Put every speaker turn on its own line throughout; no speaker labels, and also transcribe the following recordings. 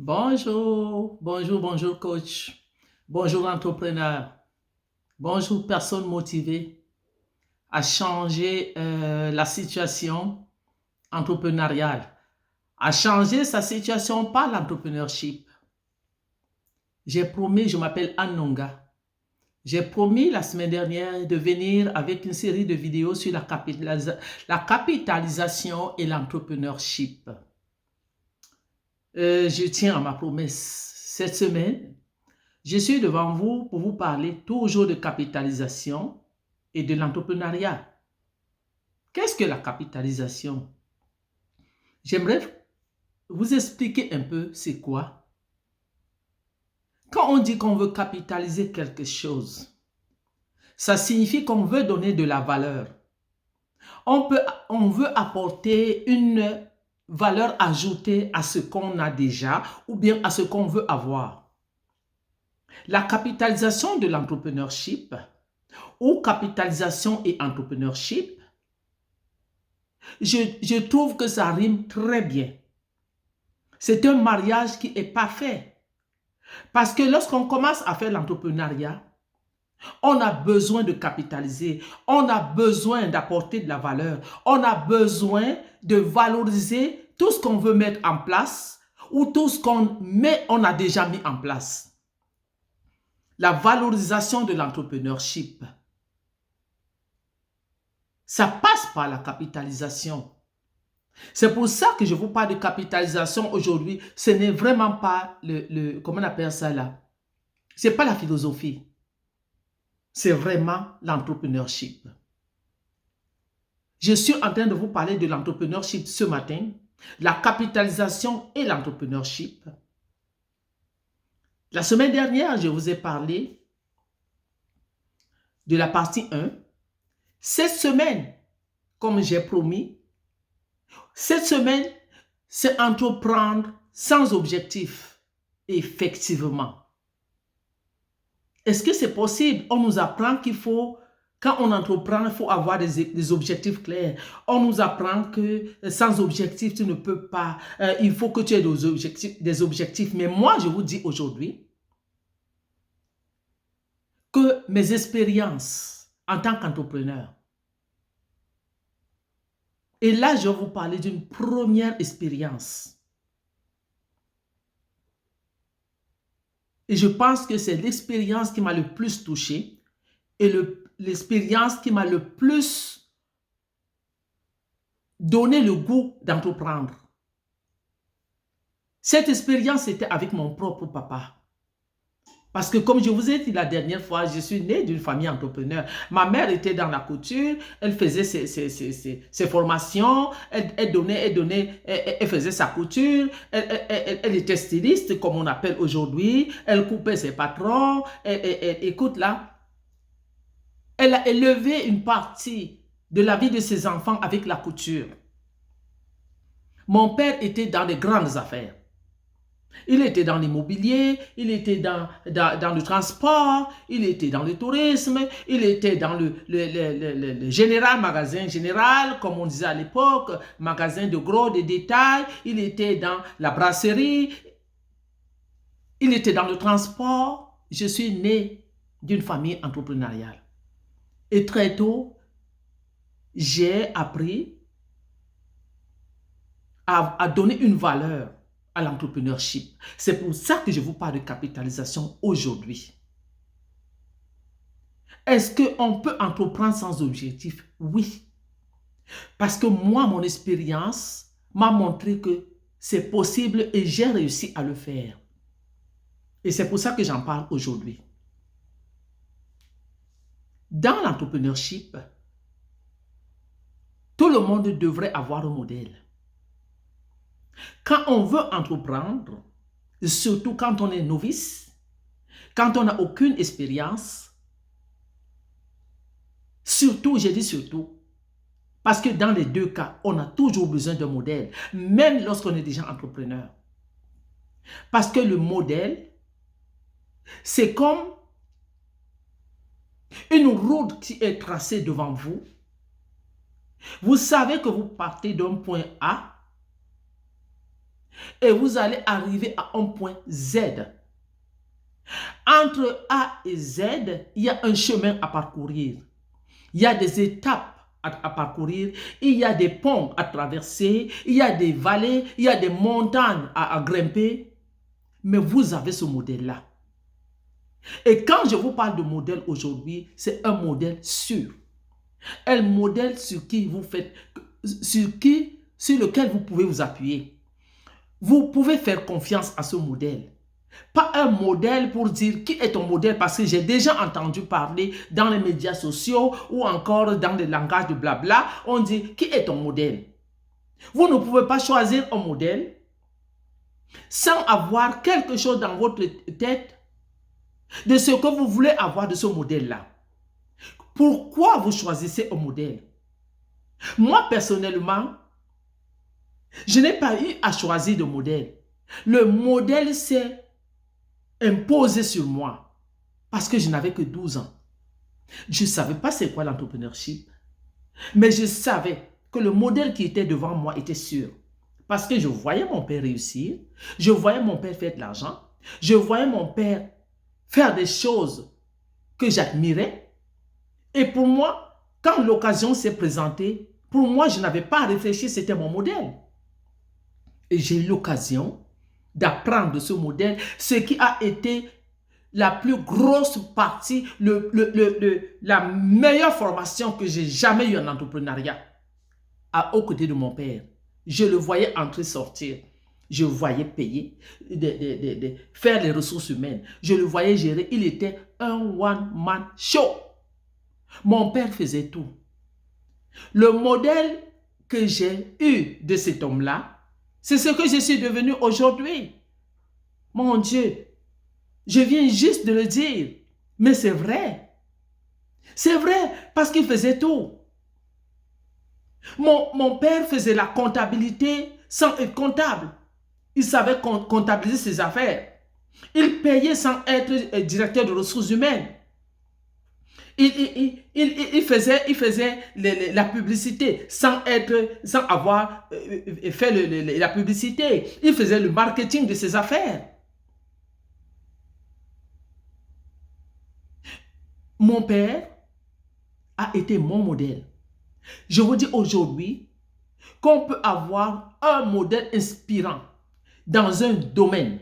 Bonjour, bonjour, bonjour coach. Bonjour entrepreneur. Bonjour personne motivée à changer la situation entrepreneuriale, à changer sa situation par l'entrepreneurship. J'ai promis, je m'appelle Anne Nonga. J'ai promis la semaine dernière de venir avec une série de vidéos sur la capitalisation et l'entrepreneurship. Je tiens à ma promesse. Cette semaine, je suis devant vous pour vous parler toujours de capitalisation et de l'entrepreneuriat. Qu'est-ce que la capitalisation? J'aimerais vous expliquer un peu c'est quoi. Quand on dit qu'on veut capitaliser quelque chose, ça signifie qu'on veut donner de la valeur. On veut apporter une valeur ajoutée à ce qu'on a déjà ou bien à ce qu'on veut avoir. La capitalisation de l'entrepreneurship ou capitalisation et entrepreneurship, je trouve que ça rime très bien. C'est un mariage qui est parfait. Parce que lorsqu'on commence à faire l'entrepreneuriat, on a besoin de capitaliser, on a besoin d'apporter de la valeur, on a besoin de valoriser tout ce qu'on veut mettre en place ou tout ce on a déjà mis en place. La valorisation de l'entrepreneurship, ça passe par la capitalisation. C'est pour ça que je vous parle de capitalisation aujourd'hui. Ce n'est vraiment pas comment on appelle ça là? Ce n'est pas la philosophie. C'est vraiment l'entrepreneurship. Je suis en train de vous parler de l'entrepreneurship ce matin, la capitalisation et l'entrepreneurship. La semaine dernière, je vous ai parlé de la partie 1. Cette semaine, comme j'ai promis, cette semaine, c'est entreprendre sans objectif. Effectivement. Est-ce que c'est possible? On nous apprend qu'il faut, quand on entreprend, il faut avoir des objectifs clairs. On nous apprend que sans objectif, tu ne peux pas. Il faut que tu aies des objectifs. Mais moi, je vous dis aujourd'hui que mes expériences en tant qu'entrepreneur, et là, je vais vous parler d'une première expérience. Et je pense que c'est l'expérience qui m'a le plus touché et l'expérience qui m'a le plus donné le goût d'entreprendre. Cette expérience était avec mon propre papa. Parce que comme je vous ai dit la dernière fois, je suis né d'une famille entrepreneur. Ma mère était dans la couture, elle faisait ses formations, elle faisait sa couture, elle était styliste, comme on appelle aujourd'hui, elle coupait ses patrons, écoute là, elle a élevé une partie de la vie de ses enfants avec la couture. Mon père était dans les grandes affaires. Il était dans l'immobilier, il était dans le transport, il était dans le tourisme, il était dans le général, magasin général, comme on disait à l'époque, magasin de gros, de détail, il était dans la brasserie, il était dans le transport. Je suis né d'une famille entrepreneuriale. Et très tôt, j'ai appris à donner une valeur à l'entrepreneurship. C'est pour ça que je vous parle de capitalisation aujourd'hui. Est-ce qu'on peut entreprendre sans objectif? Oui. Parce que moi, mon expérience m'a montré que c'est possible et j'ai réussi à le faire. Et c'est pour ça que j'en parle aujourd'hui. Dans l'entrepreneurship, tout le monde devrait avoir un modèle. Quand on veut entreprendre, surtout quand on est novice, quand on n'a aucune expérience, surtout, j'ai dit surtout, parce que dans les deux cas, on a toujours besoin d'un modèle, même lorsqu'on est déjà entrepreneur. Parce que le modèle, c'est comme une route qui est tracée devant vous. Vous savez que vous partez d'un point A et vous allez arriver à un point Z. Entre A et Z, il y a un chemin à parcourir. Il y a des étapes à parcourir, il y a des ponts à traverser, il y a des vallées, il y a des montagnes à grimper. Mais vous avez ce modèle-là. Et quand je vous parle de modèle aujourd'hui, c'est un modèle sûr. Un modèle sur qui vous faites, sur lequel vous pouvez vous appuyer. Vous pouvez faire confiance à ce modèle. Pas un modèle pour dire qui est ton modèle, parce que j'ai déjà entendu parler dans les médias sociaux ou encore dans les langages de blabla, on dit qui est ton modèle. Vous ne pouvez pas choisir un modèle sans avoir quelque chose dans votre tête de ce que vous voulez avoir de ce modèle-là. Pourquoi vous choisissez un modèle? Moi, personnellement, je n'ai pas eu à choisir de modèle. Le modèle s'est imposé sur moi parce que je n'avais que 12 ans. Je ne savais pas c'est quoi l'entrepreneurship, mais je savais que le modèle qui était devant moi était sûr. Parce que je voyais mon père réussir, je voyais mon père faire de l'argent, je voyais mon père faire des choses que j'admirais. Et pour moi, quand l'occasion s'est présentée, pour moi, je n'avais pas à réfléchir, c'était mon modèle. Et j'ai eu l'occasion d'apprendre de ce modèle, ce qui a été la plus grosse partie, la meilleure formation que j'ai jamais eue en entrepreneuriat, aux côtés de mon père. Je le voyais entrer, sortir. Je le voyais payer, faire les ressources humaines. Je le voyais gérer. Il était un one-man show. Mon père faisait tout. Le modèle que j'ai eu de cet homme-là, c'est ce que je suis devenu aujourd'hui. Mon Dieu, je viens juste de le dire, mais c'est vrai. C'est vrai, parce qu'il faisait tout. Mon père faisait la comptabilité sans être comptable. Il savait comptabiliser ses affaires. Il payait sans être directeur de ressources humaines. Il faisait la publicité sans avoir fait la publicité. Il faisait le marketing de ses affaires. Mon père a été mon modèle. Je vous dis aujourd'hui qu'on peut avoir un modèle inspirant dans un domaine,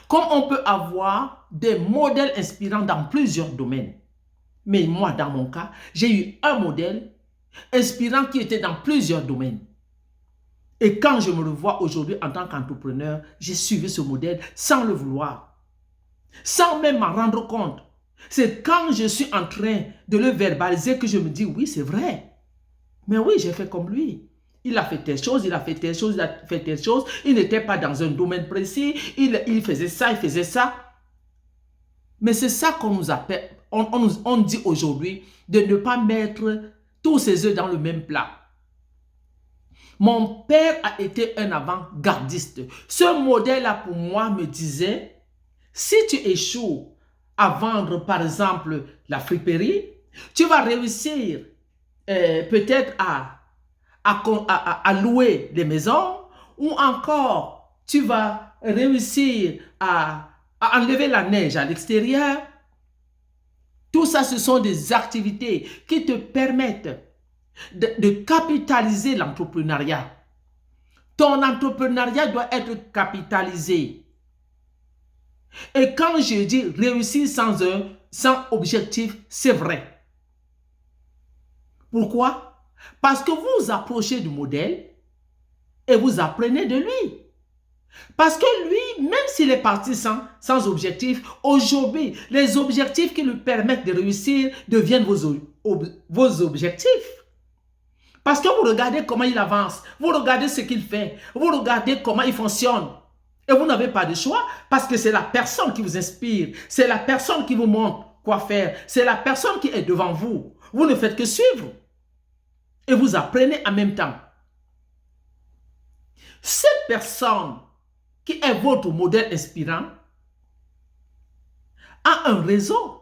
comme on peut avoir des modèles inspirants dans plusieurs domaines. Mais moi, dans mon cas, j'ai eu un modèle inspirant qui était dans plusieurs domaines. Et quand je me revois aujourd'hui en tant qu'entrepreneur, j'ai suivi ce modèle sans le vouloir, sans même m'en rendre compte. C'est quand je suis en train de le verbaliser que je me dis, oui, c'est vrai. Mais oui, j'ai fait comme lui. Il a fait telle chose, il a fait telle chose, il a fait telle chose. Il n'était pas dans un domaine précis. Il faisait ça, il faisait ça. Mais c'est ça qu'on nous appelle, on dit aujourd'hui, de ne pas mettre tous ses œufs dans le même plat. Mon père a été un avant-gardiste. Ce modèle-là, pour moi, me disait, si tu échoues à vendre, par exemple, la friperie, tu vas réussir peut-être à louer des maisons, ou encore tu vas réussir à enlever la neige à l'extérieur. Tout ça, ce sont des activités qui te permettent de capitaliser l'entrepreneuriat. Ton entrepreneuriat doit être capitalisé. Et quand je dis réussir sans objectif, c'est vrai. Pourquoi? Parce que vous approchez du modèle et vous apprenez de lui. Parce que lui, même s'il est parti sans objectif, aujourd'hui, les objectifs qui lui permettent de réussir deviennent vos objectifs. Parce que vous regardez comment il avance, vous regardez ce qu'il fait, vous regardez comment il fonctionne. Et vous n'avez pas de choix parce que c'est la personne qui vous inspire, c'est la personne qui vous montre quoi faire, c'est la personne qui est devant vous. Vous ne faites que suivre et vous apprenez en même temps. Cette personne qui est votre modèle inspirant a un réseau.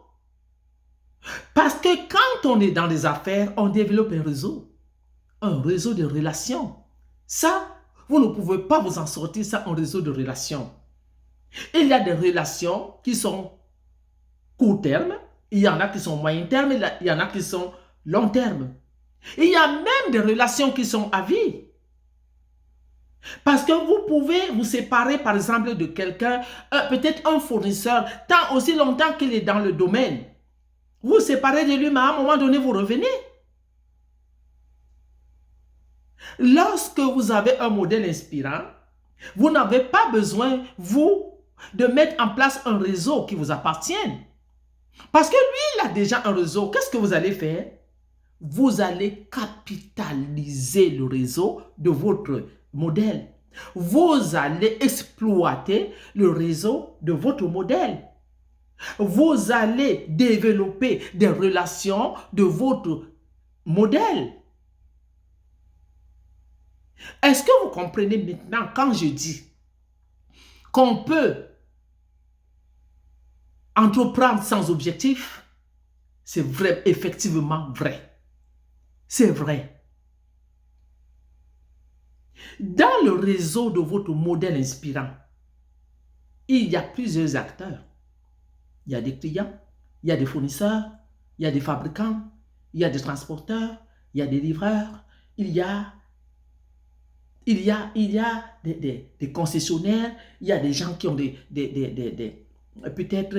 Parce que quand on est dans les affaires, on développe un réseau de relations. Ça, Vous ne pouvez pas vous en sortir sans un réseau de relations. Il y a des relations qui sont court terme, il y en a qui sont moyen terme, il y en a qui sont long terme. Il y a même des relations qui sont à vie. Parce que vous pouvez vous séparer, par exemple, de quelqu'un, peut-être un fournisseur, tant aussi longtemps qu'il est dans le domaine. Vous vous séparez de lui, mais à un moment donné, vous revenez. Lorsque vous avez un modèle inspirant, vous n'avez pas besoin, vous, de mettre en place un réseau qui vous appartienne. Parce que lui, il a déjà un réseau. Qu'est-ce que vous allez faire? Vous allez capitaliser le réseau de votre modèle. Vous allez exploiter le réseau de votre modèle. Vous allez développer des relations de votre modèle. Est-ce que vous comprenez maintenant quand je dis qu'on peut entreprendre sans objectif? C'est vrai, effectivement vrai. C'est vrai. Dans le réseau de votre modèle inspirant, il y a plusieurs acteurs. Il y a des clients, il y a des fournisseurs, il y a des fabricants, il y a des transporteurs, il y a des livreurs, il y a des concessionnaires, il y a des gens qui ont peut-être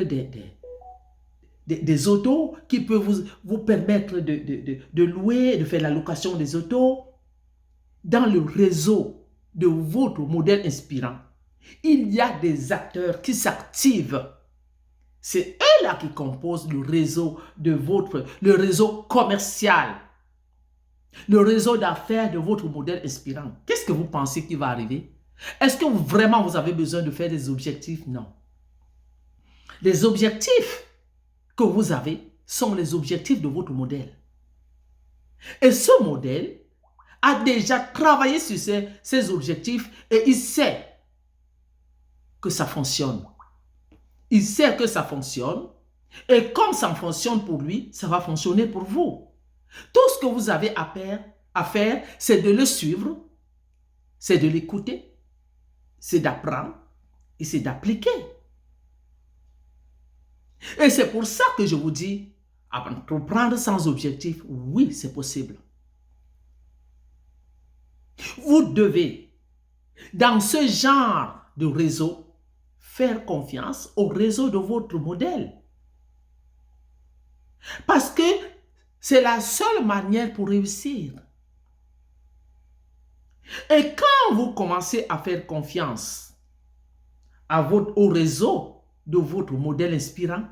des autos qui peuvent vous permettre de louer, de faire la location des autos. Dans le réseau de votre modèle inspirant, il y a des acteurs qui s'activent. C'est eux-là qui composent le réseau le réseau commercial, le réseau d'affaires de votre modèle inspirant. Qu'est-ce que vous pensez qui va arriver? Est-ce que vraiment vous avez besoin de faire des objectifs? Non. Les objectifs que vous avez sont les objectifs de votre modèle. Et ce modèle a déjà travaillé sur ses objectifs et il sait que ça fonctionne. Il sait que ça fonctionne et comme ça fonctionne pour lui, ça va fonctionner pour vous. Tout ce que vous avez à faire, c'est de le suivre, c'est de l'écouter, c'est d'apprendre et c'est d'appliquer. Et c'est pour ça que je vous dis, entreprendre sans objectif, oui, c'est possible. Vous devez, dans ce genre de réseau, faire confiance au réseau de votre modèle. Parce que c'est la seule manière pour réussir. Et quand vous commencez à faire confiance au réseau de votre modèle inspirant,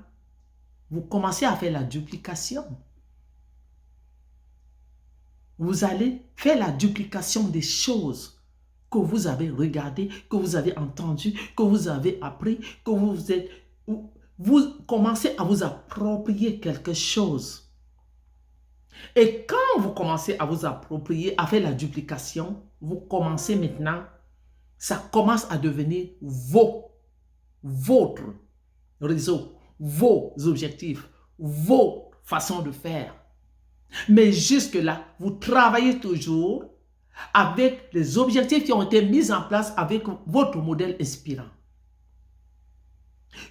vous commencez à faire la duplication. Vous allez faire la duplication des choses que vous avez regardées, que vous avez entendues, que vous avez appris, que vous commencez à vous approprier quelque chose. Et quand vous commencez à vous approprier, à faire la duplication, vous commencez maintenant, ça commence à devenir votre réseau, vos objectifs, vos façons de faire. Mais jusque-là, vous travaillez toujours avec les objectifs qui ont été mis en place avec votre modèle inspirant.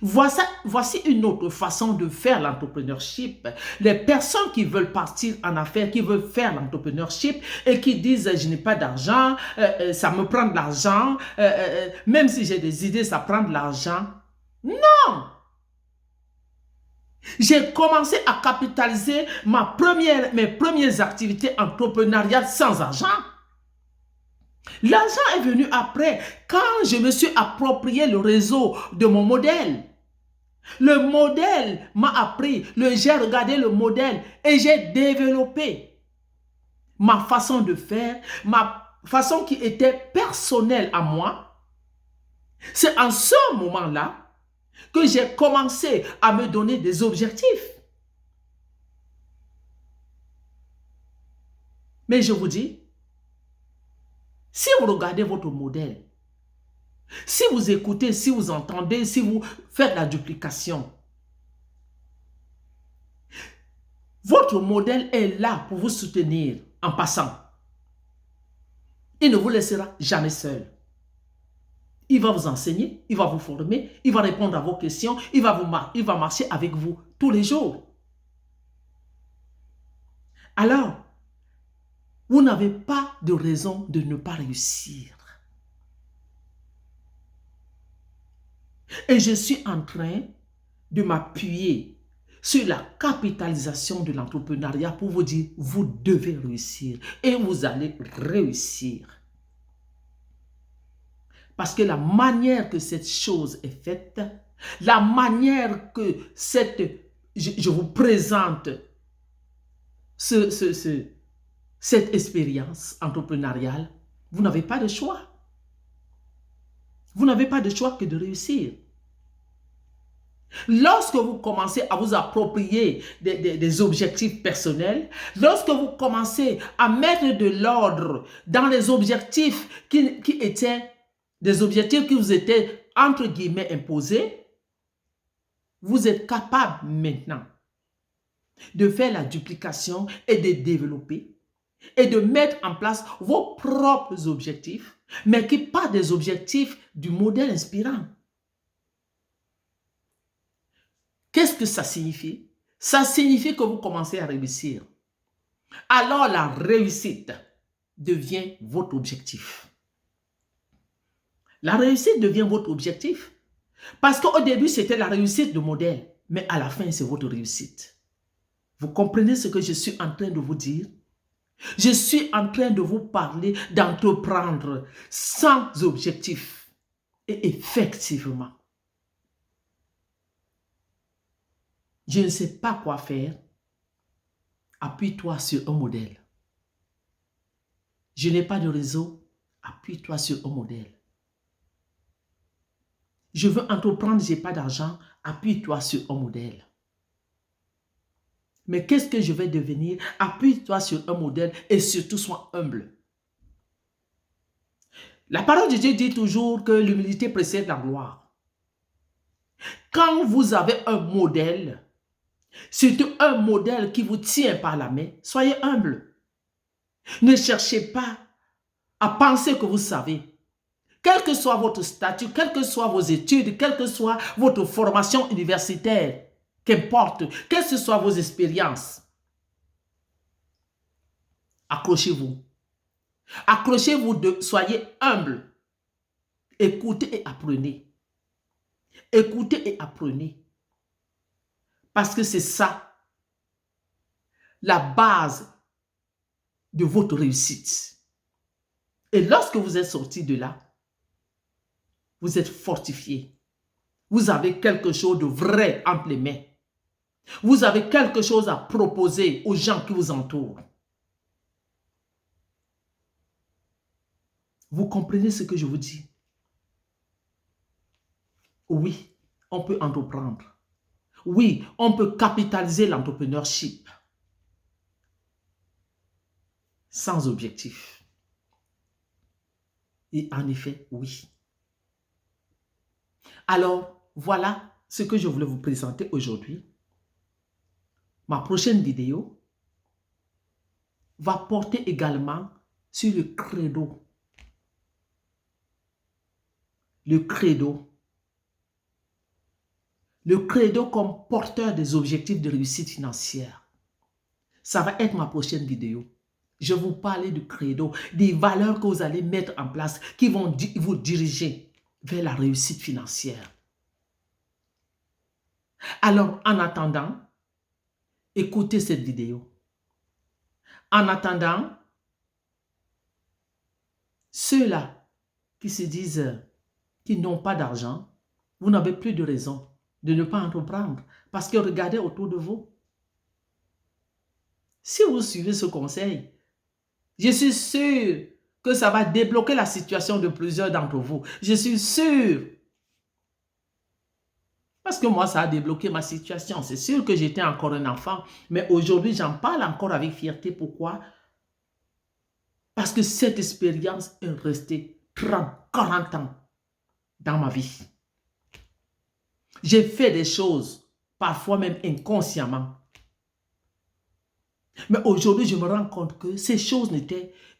Voici une autre façon de faire l'entrepreneurship. Les personnes qui veulent partir en affaires, qui veulent faire l'entrepreneurship et qui disent « je n'ai pas d'argent, ça me prend de l'argent, même si j'ai des idées, ça prend de l'argent. » Non! J'ai commencé à capitaliser mes premières activités entrepreneuriales sans argent. L'argent est venu après, quand je me suis approprié le réseau de mon modèle. Le modèle m'a appris, j'ai regardé le modèle et j'ai développé ma façon de faire, ma façon qui était personnelle à moi. C'est en ce moment-là que j'ai commencé à me donner des objectifs. Mais je vous dis, si vous regardez votre modèle, si vous écoutez, si vous entendez, si vous faites la duplication, votre modèle est là pour vous soutenir en passant. Il ne vous laissera jamais seul. Il va vous enseigner, il va vous former, il va répondre à vos questions, il va marcher avec vous tous les jours. Alors, vous n'avez pas de raison de ne pas réussir. Et je suis en train de m'appuyer sur la capitalisation de l'entrepreneuriat pour vous dire, vous devez réussir et vous allez réussir. Parce que la manière que cette chose est faite, la manière que je vous présente cette expérience entrepreneuriale, vous n'avez pas de choix. Vous n'avez pas de choix que de réussir. Lorsque vous commencez à vous approprier des objectifs personnels, lorsque vous commencez à mettre de l'ordre dans les objectifs qui étaient des objectifs qui vous étaient entre guillemets imposés, vous êtes capable maintenant de faire la duplication et de développer et de mettre en place vos propres objectifs, mais qui pas des objectifs du modèle inspirant. Qu'est-ce que ça signifie? Ça signifie que vous commencez à réussir. Alors la réussite devient votre objectif. La réussite devient votre objectif. Parce qu'au début, c'était la réussite de modèle, mais à la fin, c'est votre réussite. Vous comprenez ce que je suis en train de vous dire? Je suis en train de vous parler d'entreprendre sans objectif. Et effectivement, je ne sais pas quoi faire. Appuie-toi sur un modèle. Je n'ai pas de réseau. Appuie-toi sur un modèle. Je veux entreprendre, je n'ai pas d'argent. Appuie-toi sur un modèle. Mais qu'est-ce que je vais devenir? Appuie-toi sur un modèle et surtout sois humble. La parole de Dieu dit toujours que l'humilité précède la gloire. Quand vous avez un modèle, surtout un modèle qui vous tient par la main, soyez humble. Ne cherchez pas à penser que vous savez. Quel que soit votre statut, quelles que soient vos études, quelle que soit votre formation universitaire, qu'importe, quelles que soient vos expériences, accrochez-vous. Accrochez-vous, soyez humble. Écoutez et apprenez. Écoutez et apprenez. Parce que c'est ça, la base de votre réussite. Et lorsque vous êtes sorti de là, vous êtes fortifié. Vous avez quelque chose de vrai entre les mains. Vous avez quelque chose à proposer aux gens qui vous entourent. Vous comprenez ce que je vous dis? Oui, on peut entreprendre. Oui, on peut capitaliser l'entrepreneurship sans objectif. Et en effet, oui. Alors, voilà ce que je voulais vous présenter aujourd'hui. Ma prochaine vidéo va porter également sur le credo. Le credo. Le credo comme porteur des objectifs de réussite financière. Ça va être ma prochaine vidéo. Je vais vous parler du credo, des valeurs que vous allez mettre en place qui vont vous diriger vers la réussite financière. Alors, en attendant, écoutez cette vidéo. En attendant, ceux-là qui se disent qu'ils n'ont pas d'argent, vous n'avez plus de raison de ne pas entreprendre. Parce que regardez autour de vous. Si vous suivez ce conseil, je suis sûr que ça va débloquer la situation de plusieurs d'entre vous. Je suis sûr. Parce que moi, ça a débloqué ma situation. C'est sûr que j'étais encore un enfant, mais aujourd'hui, j'en parle encore avec fierté. Pourquoi? Parce que cette expérience est restée 30, 40 ans dans ma vie. J'ai fait des choses, parfois même inconsciemment. Mais aujourd'hui, je me rends compte que ces choses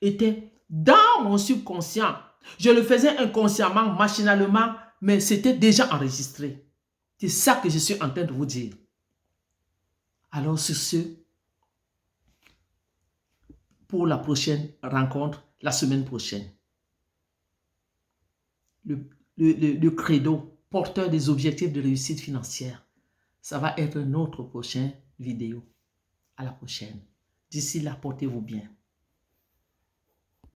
étaient Dans mon subconscient, je le faisais inconsciemment, machinalement, mais c'était déjà enregistré. C'est ça que je suis en train de vous dire. Alors sur ce, pour la prochaine rencontre, la semaine prochaine, le credo, porteur des objectifs de réussite financière, ça va être notre prochaine vidéo. À la prochaine. D'ici là, portez-vous bien.